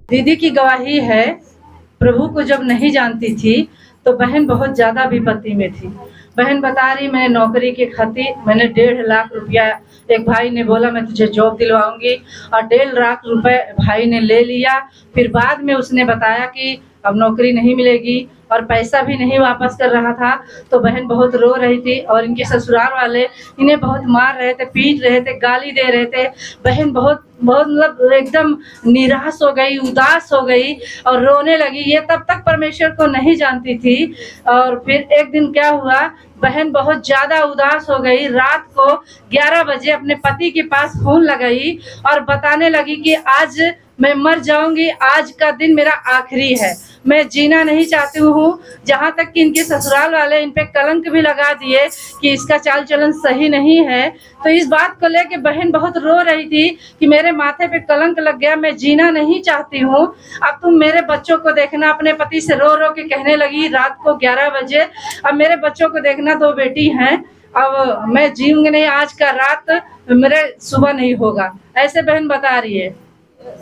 दीदी की गवाही है, प्रभु को जब नहीं जानती थी तो बहन बहुत ज़्यादा विपत्ति में थी। बहन बता रही, मैंने नौकरी के खातिर मैंने 1.5 लाख रुपया, एक भाई ने बोला मैं तुझे जॉब दिलवाऊंगी और 1.5 लाख रुपए भाई ने ले लिया। फिर बाद में उसने बताया कि अब नौकरी नहीं मिलेगी और पैसा भी नहीं वापस कर रहा था। तो बहन बहुत रो रही थी और इनके ससुराल वाले इन्हें बहुत मार रहे थे, पीट रहे थे, गाली दे रहे थे। बहन बहुत मतलब एकदम निराश हो गई, उदास हो गई और रोने लगी। ये तब तक परमेश्वर को नहीं जानती थी। और फिर एक दिन क्या हुआ, बहन बहुत ज़्यादा उदास हो गई। रात को 11 बजे अपने पति के पास फोन लगाई और बताने लगी कि आज मैं मर जाऊंगी, आज का दिन मेरा आखिरी है, मैं जीना नहीं चाहती हूँ। जहाँ तक कि इनके ससुराल वाले इन पे कलंक भी लगा दिए कि इसका चाल चलन सही नहीं है। तो इस बात को लेके बहन बहुत रो रही थी कि मेरे माथे पे कलंक लग गया, मैं जीना नहीं चाहती हूँ। अब तुम मेरे बच्चों को देखना। अपने पति से रो रो के कहने लगी रात को 11 बजे, अब मेरे बच्चों को देखना, 2 बेटी हैं, अब मैं जीऊंगी नहीं, आज का रात मेरे सुबह नहीं होगा। ऐसे बहन बता रही है।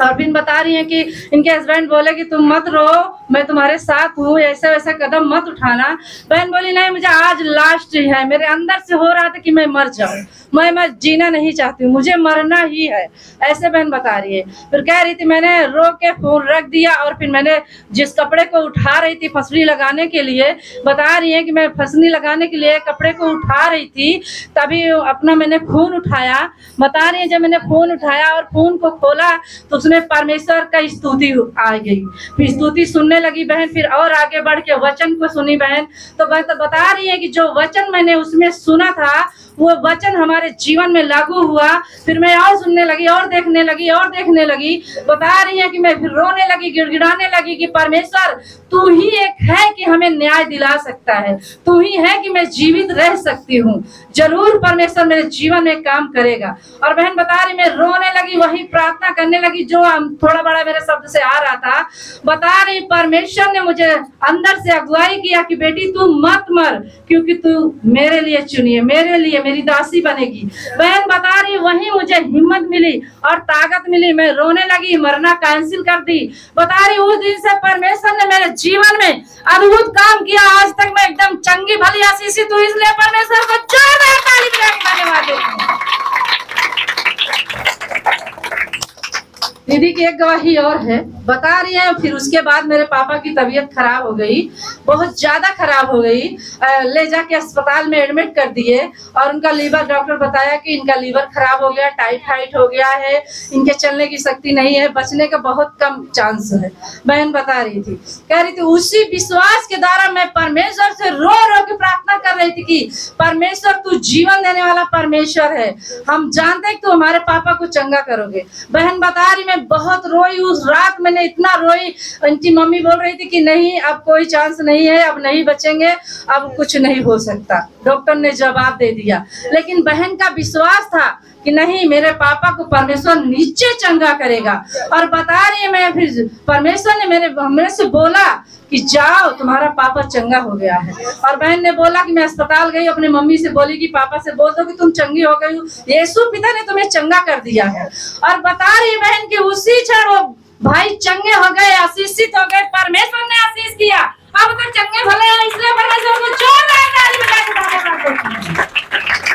और बिन बता रही है कि इनके हस्बैंड बोले कि तुम मत रो, मैं तुम्हारे साथ हूँ, ऐसा वैसा कदम मत उठाना। बहन बोली नहीं, मुझे आज लास्ट है, मेरे अंदर से हो रहा था कि मैं मर जाऊं, मैं जीना नहीं चाहती हूँ, मुझे मरना ही है। ऐसे बहन बता रही है। फिर कह रही थी मैंने रो के फोन रख दिया और फिर मैंने जिस कपड़े को उठा रही थी फसली लगाने के लिए, बता रही है कि मैं फसली लगाने के लिए कपड़े को उठा रही थी, तभी अपना मैंने फोन उठाया। बता रही है जब मैंने फोन उठाया और फोन को खोला तो उसमें परमेश्वर का स्तुति आ गई। फिर स्तुति सुनने लगी बहन, फिर और आगे बढ़ के वचन को सुनी बहन। तो बता रही है कि जो वचन मैंने उसमें सुना था वो वचन हमारे जीवन में लागू हुआ। फिर मैं और सुनने लगी और देखने लगी और देखने लगी। बता रही है कि मैं फिर रोने लगी, गिड़गिड़ाने लगी कि परमेश्वर तू ही एक है कि हमें न्याय दिला सकता है, तू ही है कि मैं जीवित रह सकती हूँ, जरूर परमेश्वर मेरे जीवन में काम करेगा। और बहन बता रही मैं रोने लगी, वही प्रार्थना करने लगी जो थोड़ा बड़ा मेरे शब्द से आ रहा था। बता रही परमेश्वर ने मुझे अंदर से अगुवाई किया कि बेटी तू मत मर, क्योंकि तू मेरे लिए चुनी है, मेरे लिए मेरी दासी बनेगी। बहन बता रही वही मुझे हिम्मत मिली और ताकत मिली, मैं रोने लगी, मरना कैंसिल कर दी। बता रही उस दिन से परमेश्वर ने मेरे जीवन में अद्भुत काम किया। आज तक मैं एकदम चंगी भली आशीषित हूँ, इसलिए परमेश्वर को जोरदार ताली बजा के धन्यवाद देती हूँ। दीदी की एक गवाही और है। बता रही है फिर उसके बाद मेरे पापा की तबीयत खराब हो गई, बहुत ज्यादा खराब हो गई। ले जाके अस्पताल में एडमिट कर दिए और उनका लीवर, डॉक्टर बताया कि इनका लीवर खराब हो गया, टाइफाइड हो गया है, इनके चलने की शक्ति नहीं है, बचने का बहुत कम चांस है। बहन बता रही थी, कह रही थी उसी विश्वास के द्वारा मैं परमेश्वर से रो रो के प्रार्थना कर रही थी कि परमेश्वर तू जीवन देने वाला परमेश्वर है, हम जानते हैं कि तू हमारे पापा को चंगा करोगे। बहन बता रही मैं बहुत रोई, उस रात मैंने इतना रोई। उनकी मम्मी बोल रही थी कि नहीं अब कोई चांस नहीं है, अब नहीं बचेंगे, अब कुछ नहीं हो सकता, डॉक्टर ने जवाब दे दिया। लेकिन बहन का विश्वास था कि नहीं मेरे पापा को परमेश्वर नीचे चंगा करेगा। और बता रही है मैं फिर परमेश्वर ने मेरे से बोला कि जाओ तुम्हारा पापा चंगा हो गया है। और बहन ने बोला कि मैं अस्पताल गई, अपनी मम्मी से बोली कि पापा से बोल दो कि तुम चंगी हो गई हो, यीशु पिता ने तुम्हें चंगा कर दिया है। और बता रही बहन कि उसी क्षण वो भाई चंगे हो गए, आशीषित हो गए, परमेश्वर ने आशीष किया, अब तक चंगे भले हैं, इसलिए परमेश्वर को जोरदार ताली बजा के धन्यवाद देती हूं।